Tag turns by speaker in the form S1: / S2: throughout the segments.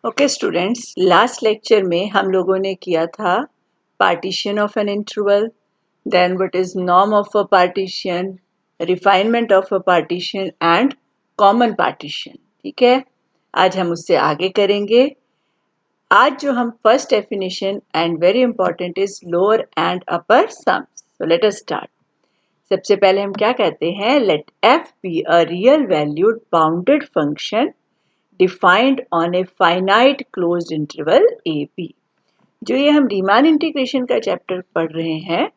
S1: Okay students, last lecture में हम लोगों ने किया था partition of an interval, then what is norm of a partition, refinement of a partition and common partition. ठीक है, आज हम उससे आगे करेंगे। आज जो हम first definition and very important is lower and upper sums. So let us start. सबसे पहले हम क्या कहते हैं, let f be a real valued bounded function defined on a finite closed interval AB। जो ये हम रीमान इंटीग्रेशन का चैप्टर पढ़ रहे हैं,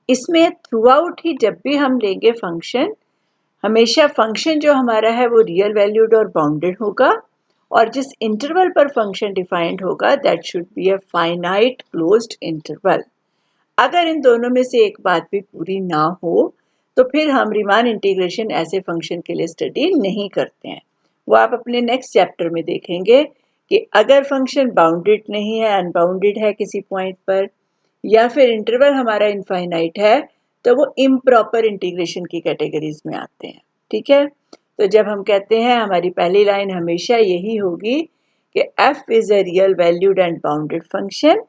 S1: इसमें थ्रू आउट ही जब भी हम लेंगे फंक्शन, हमेशा फंक्शन जो हमारा है वो रियल वैल्यूड और बाउंडेड होगा, और जिस इंटरवल पर फंक्शन डिफाइंड होगा that should be a finite closed interval. अगर इन दोनों में से एक बात भी पूरी ना हो तो फिर हम रीमान इंटीग्रेशन ऐसे फंक्शन के लिए स्टडी नहीं करते हैं। वो आप अपने नेक्स्ट चैप्टर में देखेंगे कि अगर फंक्शन बाउंडेड नहीं है, अनबाउंडेड है किसी पॉइंट पर, या फिर इंटरवल हमारा इनफाइनाइट है, तो वो इम्प्रॉपर इंटीग्रेशन की कैटेगरीज में आते हैं। ठीक है, तो जब हम कहते हैं, हमारी पहली लाइन हमेशा यही होगी कि f is a real valued and bounded function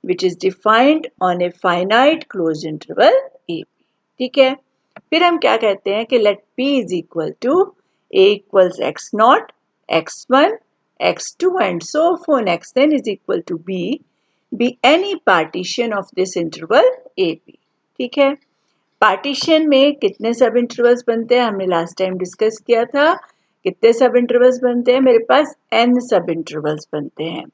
S1: which is defined on a finite closed interval a। ठीक है, फिर हम क्या कहते हैं कि let p is equal to a equals x naught, x1, x2 and so on xn is equal to b be any partition of this interval ab। ठीक है, पार्टीशन में कितने सब इंटरवल्स बनते हैं हमने लास्ट टाइम डिस्कस किया था। कितने सब इंटरवल्स बनते हैं, मेरे पास n सब इंटरवल्स बनते हैं,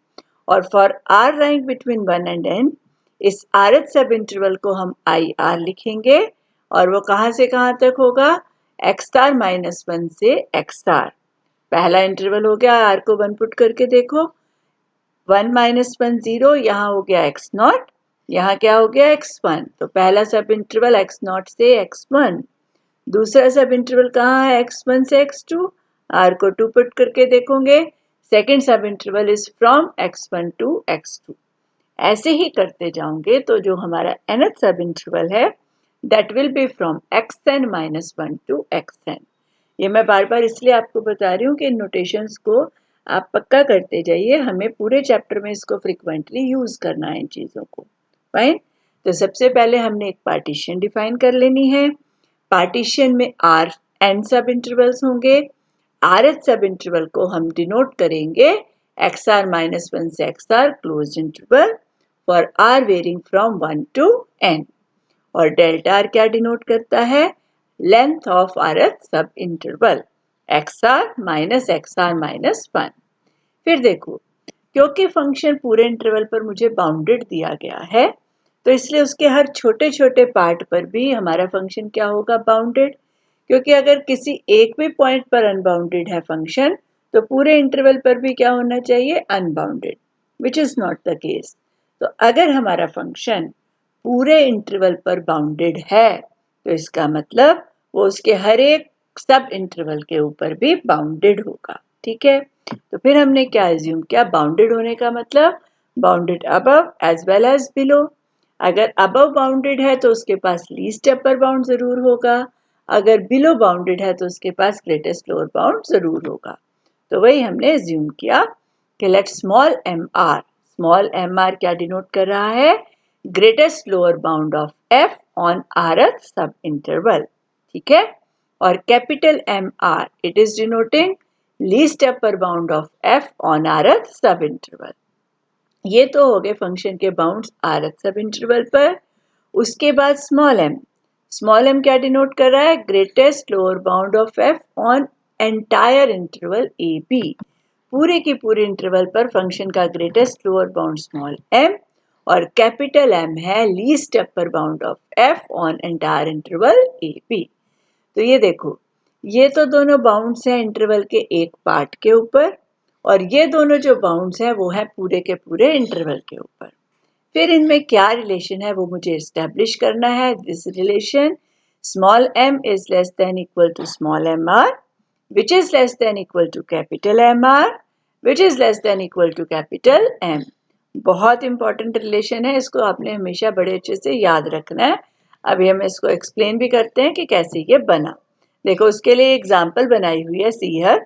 S1: और for r rank between 1 and n, इस rth सब इंटरवल को हम ir लिखेंगे, और वो कहाँ से कहाँ तक होगा, x स्टार माइनस 1 से x स्टार। पहला इंटरवल हो गया, r को 1 पुट करके देखो, 1 माइनस 1 0, यहाँ हो गया x नॉट, यहाँ क्या हो गया x1। तो पहला सब इंटरवल x नॉट से x1, दूसरा सब इंटरवल कहाँ है, x1 से x2, r को 2 पुट करके देखोगे, सेकेंड सब interval is from x1 to x2। ऐसे ही करते जाओगे तो जो हमारा nth सब इंटरवल है that will be from xn minus 1 to xn। ये मैं बार बार इसलिए आपको बता रही हूँ कि इन नोटेशंस को आप पक्का करते जाइए, हमें पूरे चैप्टर में इसको फ्रिक्वेंटली यूज करना है इन चीज़ों को। फाइन, तो सबसे पहले हमने एक पार्टीशन डिफाइन कर लेनी है। पार्टीशन में r n सब इंटरवल्स होंगे, rth सब इंटरवल को हम डिनोट करेंगे xr माइनस 1 से xr close interval for r varying from 1 to n, और डेल्टा r क्या डिनोट करता है, length of rth sub interval xr minus 1। फिर देखो, क्योंकि फंक्शन पूरे इंटरवल पर मुझे बाउंडेड दिया गया है, तो इसलिए उसके हर छोटे छोटे पार्ट पर भी हमारा फंक्शन क्या होगा, बाउंडेड। क्योंकि अगर किसी एक भी पॉइंट पर अनबाउंडेड है फंक्शन, तो पूरे इंटरवल पर भी क्या होना चाहिए, unbounded, which is not the case. तो अगर हमारा फंक्शन पूरे इंटरवल पर बाउंडेड है, तो इसका मतलब वो उसके हर एक सब इंटरवल के ऊपर भी बाउंडेड होगा। ठीक है, तो फिर हमने क्या एज्यूम किया, बाउंडेड होने का मतलब bounded above as well as below. अगर अबव बाउंडेड है तो उसके पास लीस्ट अपर बाउंड जरूर होगा, अगर बिलो बाउंडेड है तो उसके पास ग्रेटेस्ट लोअर बाउंड जरूर होगा। तो वही हमने एज्यूम किया कि लेट स्मॉल एम आर क्या डिनोट कर रहा है, greatest lower bound of f on rth sub interval. ठीक है, और capital m r it is denoting least upper bound of f on rth sub interval. ये तो हो गए फंक्शन के बाउंड्स rth सब इंटरवल पर। उसके बाद स्मॉल एम क्या डिनोट कर रहा है, greatest lower bound of f on entire interval a b. पूरे की पूरे इंटरवल पर फंक्शन का greatest lower bound small m, और कैपिटल एम है least upper bound of f on entire interval a b. तो ये देखो, ये तो दोनों बाउंड्स हैं इंटरवल के एक पार्ट के ऊपर, और ये दोनों जो बाउंड्स हैं वो है पूरे के पूरे इंटरवल के ऊपर। फिर इनमें क्या रिलेशन है वो मुझे एस्टेब्लिश करना है। This relation small m is less than equal to small m r, which is less than equal to capital m r, which is less than equal to capital m। बहुत important relation है, इसको आपने हमेशा बड़े अच्छे से याद रखना है। अभी हम इसको एक्सप्लेन भी करते हैं कि कैसे ये बना। देखो, उसके लिए एग्जाम्पल बनाई हुई है सी हियर,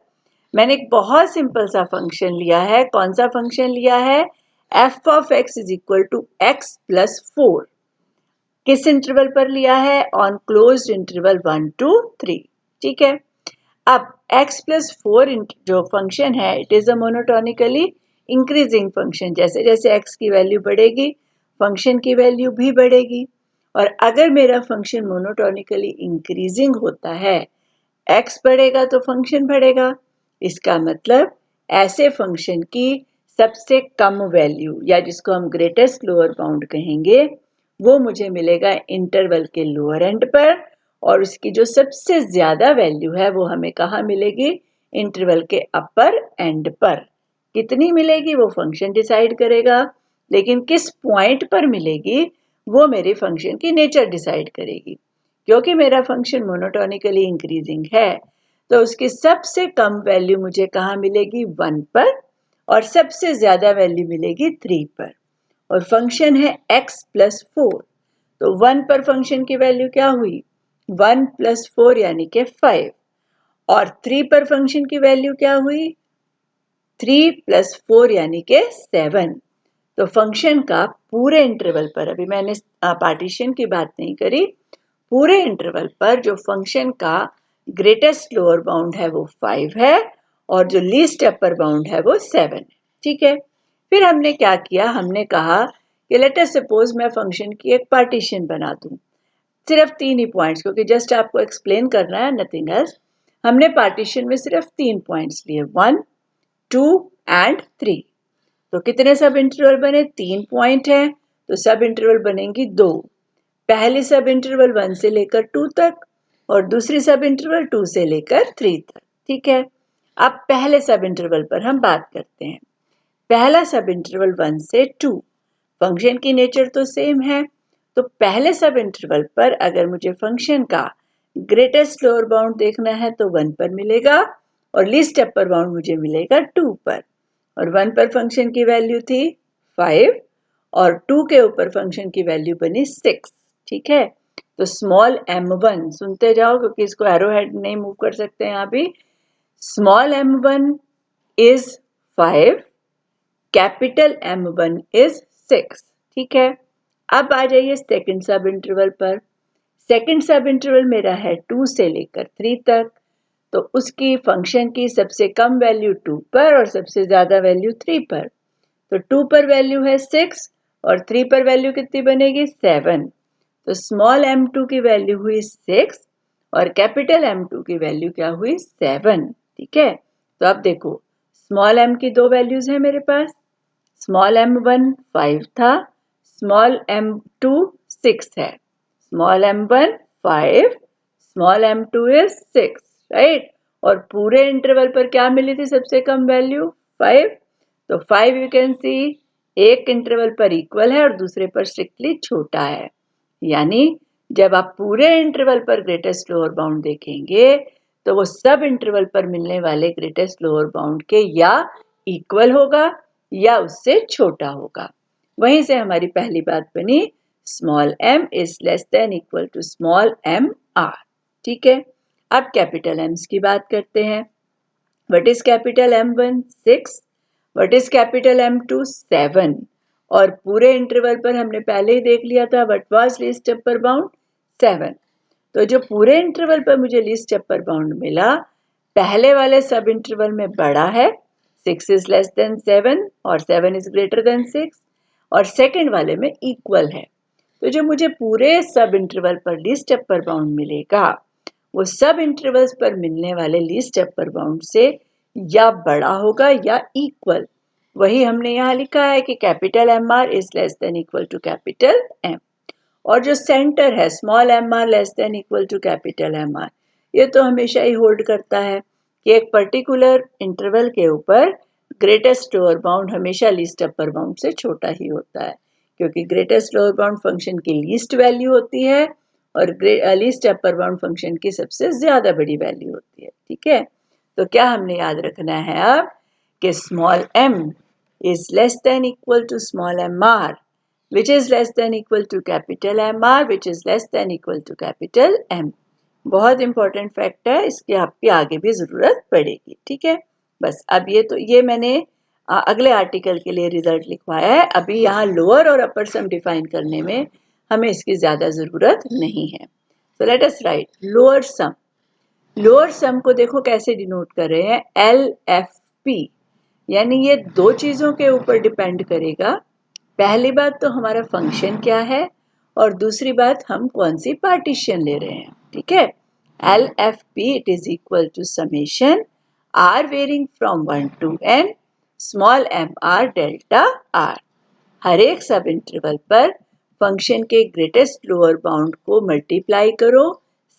S1: मैंने एक बहुत सिंपल सा फंक्शन लिया है। कौन सा फंक्शन लिया है? f of x is equal to x plus 4। किस इंटरवल पर लिया है? On closed interval 1 to 3। ठीक है, अब x प्लस 4 जो फंक्शन है it is a monotonically increasing function. जैसे जैसे x की वैल्यू बढ़ेगी फंक्शन की वैल्यू भी बढ़ेगी। और अगर मेरा फंक्शन मोनोटोनिकली इंक्रीजिंग होता है, x बढ़ेगा तो फंक्शन बढ़ेगा। इसका मतलब ऐसे फंक्शन की सबसे कम वैल्यू या जिसको हम ग्रेटेस्ट लोअर बाउंड कहेंगे वो मुझे मिलेगा इंटरवल के लोअर एंड पर, और उसकी जो सबसे ज्यादा वैल्यू है वो हमें कहाँ मिलेगी? इंटरवल के अपर एंड पर। कितनी मिलेगी वो फंक्शन डिसाइड करेगा, लेकिन किस पॉइंट पर मिलेगी वो मेरे फंक्शन की नेचर डिसाइड करेगी। क्योंकि मेरा फंक्शन मोनोटोनिकली इंक्रीजिंग है तो उसकी सबसे कम वैल्यू मुझे कहाँ मिलेगी? 1 पर, और सबसे ज्यादा वैल्यू मिलेगी 3 पर। और फंक्शन है x प्लस 4, तो 1 पर फंक्शन की वैल्यू क्या हुई? 1 प्लस 4 यानी कि 5। और 3 पर फंक्शन की वैल्यू क्या हुई? 3 प्लस 4 यानी कि 7। तो फंक्शन का पूरे इंटरवल पर, अभी मैंने पार्टीशन की बात नहीं करी, पूरे इंटरवल पर जो फंक्शन का ग्रेटेस्ट लोअर बाउंड है वो 5 है और जो लीस्ट अपर बाउंड है वो 7 है। ठीक है, फिर हमने क्या किया? हमने कहा कि लेट अस सपोज मैं फंक्शन की एक पार्टीशन बना दूं, सिर्फ 3 ही पॉइंट्स, क्योंकि जस्ट आपको एक्सप्लेन करना है, नथिंग एल्स। हमने पार्टीशन में सिर्फ 3 पॉइंट्स लिए, 1 2 एंड 3। तो कितने सब इंटरवल बने? 3 पॉइंट है तो सब इंटरवल बनेंगी 2। पहली सब इंटरवल 1 से लेकर 2 तक और दूसरी सब इंटरवल 2 से लेकर 3 तक। ठीक है, अब पहले सब इंटरवल पर हम बात करते हैं। पहला सब इंटरवल 1 से 2, फंक्शन की नेचर तो सेम है, तो पहले सब इंटरवल पर अगर मुझे फंक्शन का ग्रेटेस्ट लोअर बाउंड देखना है तो 1 पर मिलेगा और लीस्ट अपर बाउंड मुझे मिलेगा 2 पर। और 1 पर फंक्शन की वैल्यू थी 5 और 2 के ऊपर फंक्शन की वैल्यू बनी 6। ठीक है, तो स्मॉल m1 सुनते जाओ क्योंकि इसको एरो हेड नहीं मूव कर सकते हैं अभी। Small m1 is 5, capital M1 is 6। ठीक है, अब आ जाइए सेकंड सब इंटरवल पर। सेकंड सब इंटरवल मेरा है 2 से लेकर 3 तक, तो उसकी फंक्शन की सबसे कम वैल्यू 2 पर और सबसे ज्यादा वैल्यू 3 पर। तो 2 पर वैल्यू है 6 और 3 पर वैल्यू कितनी बनेगी? 7। तो स्मॉल m2 की वैल्यू हुई 6 और कैपिटल M2 की वैल्यू क्या हुई? 7। ठीक है, तो अब देखो स्मॉल m की दो वैल्यूज है मेरे पास। स्मॉल m1 5 था, स्मॉल m2 6 है। Small m1 5, small m2 is 6, right. और पूरे इंटरवल पर क्या मिली थी सबसे कम वैल्यू? 5। तो 5 यू कैन सी एक इंटरवल पर इक्वल है और दूसरे पर स्ट्रिक्टली छोटा है। यानी जब आप पूरे इंटरवल पर ग्रेटेस्ट लोअर बाउंड देखेंगे तो वो सब इंटरवल पर मिलने वाले ग्रेटेस्ट लोअर बाउंड के या इक्वल होगा या उससे छोटा होगा। वहीं से हमारी पहली बात बनी, small m is less than equal to small m r। ठीक है, अब कैपिटल एम्स की बात करते हैं। What is capital M1? 6। What is capital M2? 7। और पूरे इंटरवल पर हमने पहले ही देख लिया था what was least upper bound? 7। तो जो पूरे इंटरवल पर मुझे लीस्ट अपर बाउंड मिला, पहले वाले सब इंटरवल में बड़ा है, 6 इज लेस देन 7 और 7 इज ग्रेटर देन 6, और सेकंड वाले में इक्वल है। तो जो मुझे पूरे सब इंटरवल पर लीस्ट अपर बाउंड मिलेगा वो सब इंटरवल्स पर मिलने वाले लीस्ट अपर बाउंड से या बड़ा होगा या इक्वल। वही हमने यहाँ लिखा है कि capital m r is less than equal to capital m. और जो सेंटर है small m r less than equal to capital m r, ये तो हमेशा ही होल्ड करता है कि एक पर्टिकुलर इंटरवल के ऊपर ग्रेटेस्ट लोअर बाउंड हमेशा लीस्ट अपर बाउंड से छोटा ही होता है, क्योंकि ग्रेटेस्ट लोअर बाउंड फंक्शन की लीस्ट वैल्यू होती है और लीस्ट अपर बाउंड फंक्शन की सबसे ज्यादा बड़ी वैल्यू होती है। ठीक है, तो क्या हमने याद रखना है अब कि small m is less than equal to small m r which is less than equal to capital MR which is less than equal to capital M। बहुत इंपॉर्टेंट फैक्ट है, इसकी आपकी आगे भी जरूरत पड़ेगी। ठीक है, बस अब ये मैंने अगले आर्टिकल के लिए रिजल्ट लिखवाया है। अभी यहाँ लोअर और अपर सम डिफाइन करने में हमें इसकी ज़्यादा ज़रूरत नहीं है। सो let us right lower sum. Lower sum को देखो कैसे डिनोट कर रहे हैं, LFP, यानी ये दो चीज़ों के ऊपर डिपेंड करेगा। पहली बात तो हमारा फंक्शन क्या है और दूसरी बात हम कौन सी पार्टीशन ले रहे हैं। ठीक है, LFP it is equal to summation R varying from 1 to n small mr delta r। हर एक सब इंटरवल पर फंक्शन के ग्रेटेस्ट लोअर बाउंड को मल्टीप्लाई करो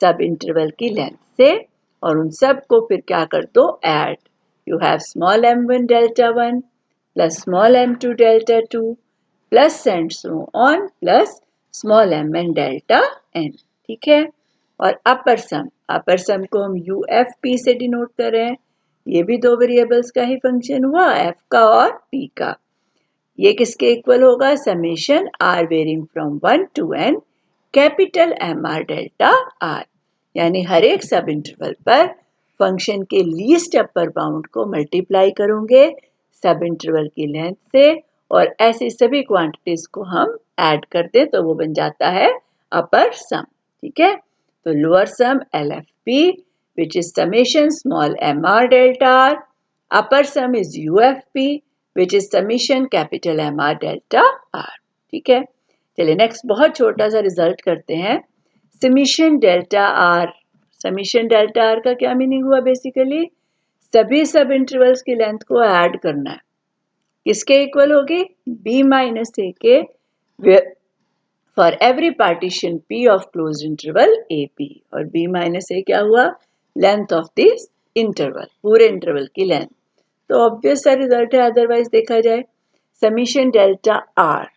S1: सब इंटरवल की लेंथ से और उन सब को फिर क्या कर दो, add. You have small m1 delta 1 plus small m2 delta 2 plus and so on plus small mn delta n। ठीक है, और अपर सम को हम UFP से डिनोट कर रहे हैं। ये भी दो वेरिएबल्स का ही फंक्शन हुआ, f का और p का। ये किसके इक्वल होगा, summation R varying from 1 to n capital MR delta R, यानी हर एक सब इंटरवल पर फंक्शन के लीस्ट अपर बाउंड को मल्टीप्लाई करोगे सब इंटरवल की लेंथ से और ऐसी सभी क्वांटिटीज को हम ऐड कर दें तो वो बन जाता है अपर सम। ठीक है, तो lower sum LFP which is summation small mr delta r, upper sum is UFP which is summation capital MR delta R। ठीक है, चलिए नेक्स्ट बहुत छोटा सा रिजल्ट करते हैं। Summation delta are. Summation delta are का क्या मीनिंग हुआ, बेसिकली सभी सब इंटरवल्स की लेंथ को ऐड करना है। किसके इक्वल होगी, b माइनस ए के for every partition p of close interval AP। और b माइनस ए क्या हुआ, लेंथ ऑफ दिस इंटरवल, पूरे इंटरवल की लेंथ। तो ऑब्वियस सा रिजल्ट है अदरवाइज देखा जाए। समीशन डेल्टा आर,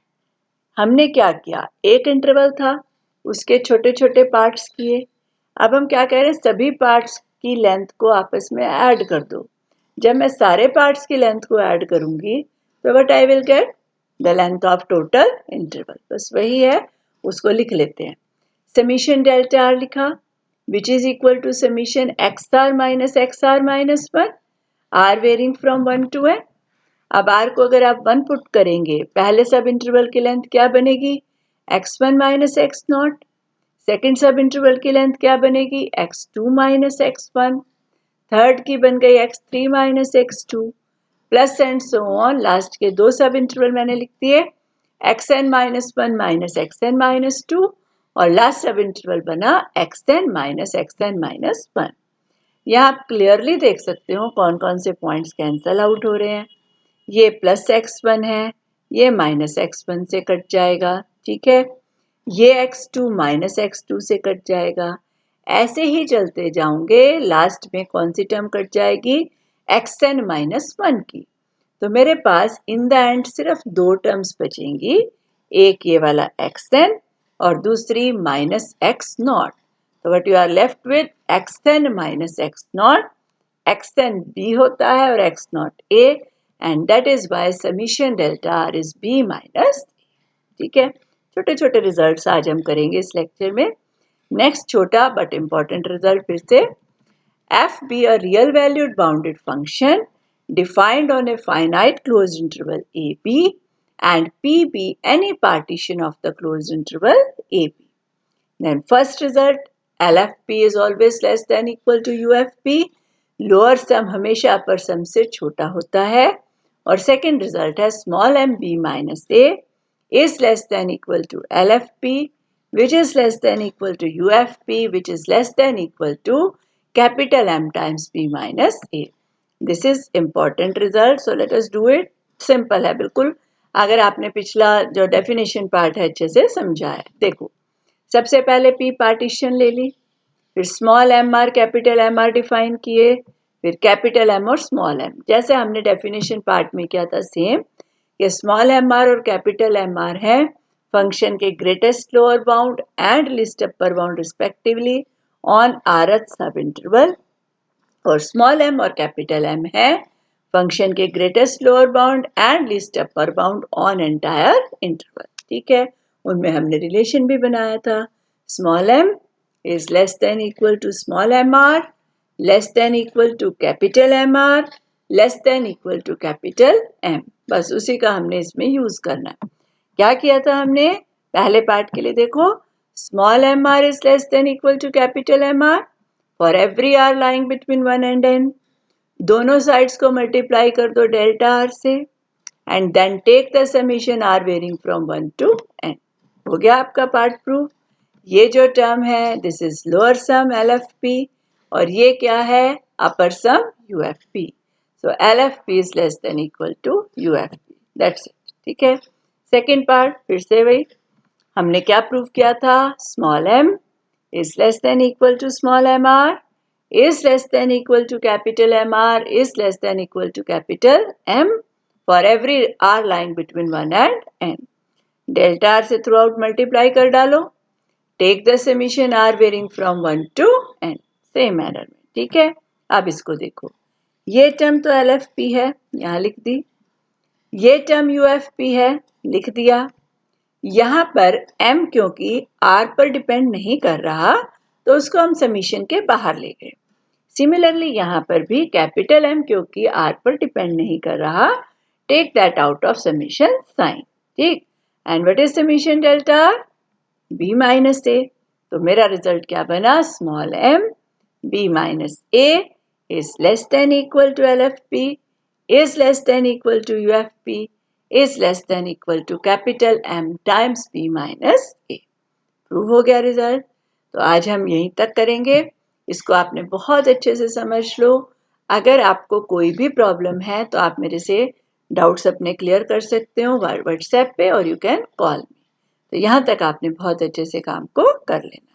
S1: हमने क्या किया, एक इंटरवल था उसके छोटे छोटे पार्ट्स किए। अब हम क्या कह रहे हैं, सभी पार्ट्स की लेंथ को आपस में ऐड कर दो। जब मैं सारे पार्ट्स की लेंथ को ऐड करूंगी तो what I will get, the length of total interval. बस वही है, उसको लिख लेते हैं। समीशन डेल्टा आर लिखा which is equal to summation XR minus XR minus 1 R varying from 1 to n। अब R को अगर आप 1 पुट करेंगे पहले सब इंटरवल की लेंथ क्या बनेगी, x1 minus x not. Second सब इंटरवल की लेंथ क्या बनेगी, x2 माइनस x1। थर्ड की बन गई x3 minus x2 plus and so on. Last के दो सब इंटरवल मैंने लिख दिए, xn minus 1 minus xn minus 2 और लास्ट सब इंटरवल बना xn माइनस xn माइनस 1। यहाँ आप क्लियरली देख सकते हो कौन कौन से पॉइंट्स कैंसल आउट हो रहे हैं। ये प्लस x1 है, ये माइनस x1 से कट जाएगा। ठीक है, ये x2 माइनस x2 से कट जाएगा। ऐसे ही चलते जाओगे, लास्ट में कौन सी टर्म कट जाएगी, xn माइनस 1 की। तो मेरे पास इन द एंड सिर्फ दो टर्म्स बचेंगी, एक ये वाला xn और दूसरी माइनस x नॉट। तो what you are left with, xn minus x naught. xn b होता है और x naught a and that is why summation delta r is b minus a। ठीक है, छोटे छोटे रिजल्ट्स आज हम करेंगे इस लेक्चर में। नेक्स्ट छोटा बट इंपॉर्टेंट रिजल्ट फिर से, f be a real valued bounded function defined on a finite closed interval AB and p be any partition of the closed interval AB। Then first result, LFP is always less than equal to UFP। Lower sum हमेशा अपर सम से छोटा होता है। और second result है small m b minus a is less than equal to LFP which is less than equal to UFP which is less than equal to capital M times b minus a। This is important result, so let us do it। Simple है बिल्कुल, अगर आपने पिछला जो definition part है अच्छे से समझा है। देखो, सबसे पहले p पार्टीशन ले ली, फिर small m r capital m r define किए, फिर कैपिटल एम और स्मॉल एम, जैसे हमने डेफिनेशन पार्ट में किया था सेम। ये स्मॉल एम आर और कैपिटल एम आर है फंक्शन के greatest lower bound and least upper bound respectively on rth sub interval, और स्मॉल एम और कैपिटल एम है फंक्शन के greatest lower bound and least upper bound on entire interval. ठीक है, उनमें हमने रिलेशन भी बनाया था, small m is less than equal to small mr less than equal to capital MR less than equal to capital M। बस उसी का हमने इसमें यूज करना है। क्या किया था हमने पहले पार्ट के लिए? देखो, small mr is less than equal to capital MR for every r lying between 1 and n। दोनों साइड्स को मल्टीप्लाई कर दो डेल्टा r से and then take the summation r varying from 1 to n। हो गया आपका पार्ट प्रूफ। ये जो टर्म है this is lower sum LFP और ये क्या है? Upper sum UFP। So LFP is less than equal to UFP। That's it. ठीक है। सेकेंड पार्ट फिर से वही हमने क्या प्रूव किया था? Small m is less than equal to small mr is less than equal to capital MR is less than equal to capital M for every R lying between 1 and n। Delta R से throughout multiply कर डालो, take the summation R varying from 1 to n same manner में। ठीक है। अब इसको देखो, ये टर्म तो LFP है, यहाँ लिख दी। ये टर्म UFP है, लिख दिया। यहाँ पर M क्योंकि R पर डिपेंड नहीं कर रहा तो उसको हम समीशन के बाहर ले गए। सिमिलरली यहाँ पर भी कैपिटल M क्योंकि R पर डिपेंड नहीं कर रहा, take that out of summation sign. ठीक। And what is summation delta R? B minus A। तो मेरा रिजल्ट क्या बना? Small m B minus A is less than equal to LFP is less than equal to UFP is less than equal to capital M times B minus A। Prove हो गया result. तो आज हम यहीं तक करेंगे। इसको आपने बहुत अच्छे से समझ लो। अगर आपको कोई भी प्रॉब्लम है तो आप मेरे से डाउट्स अपने क्लियर कर सकते हो व्हाट्सएप पे और यू कैन कॉल मी। तो यहाँ तक आपने बहुत अच्छे से काम को कर लेना।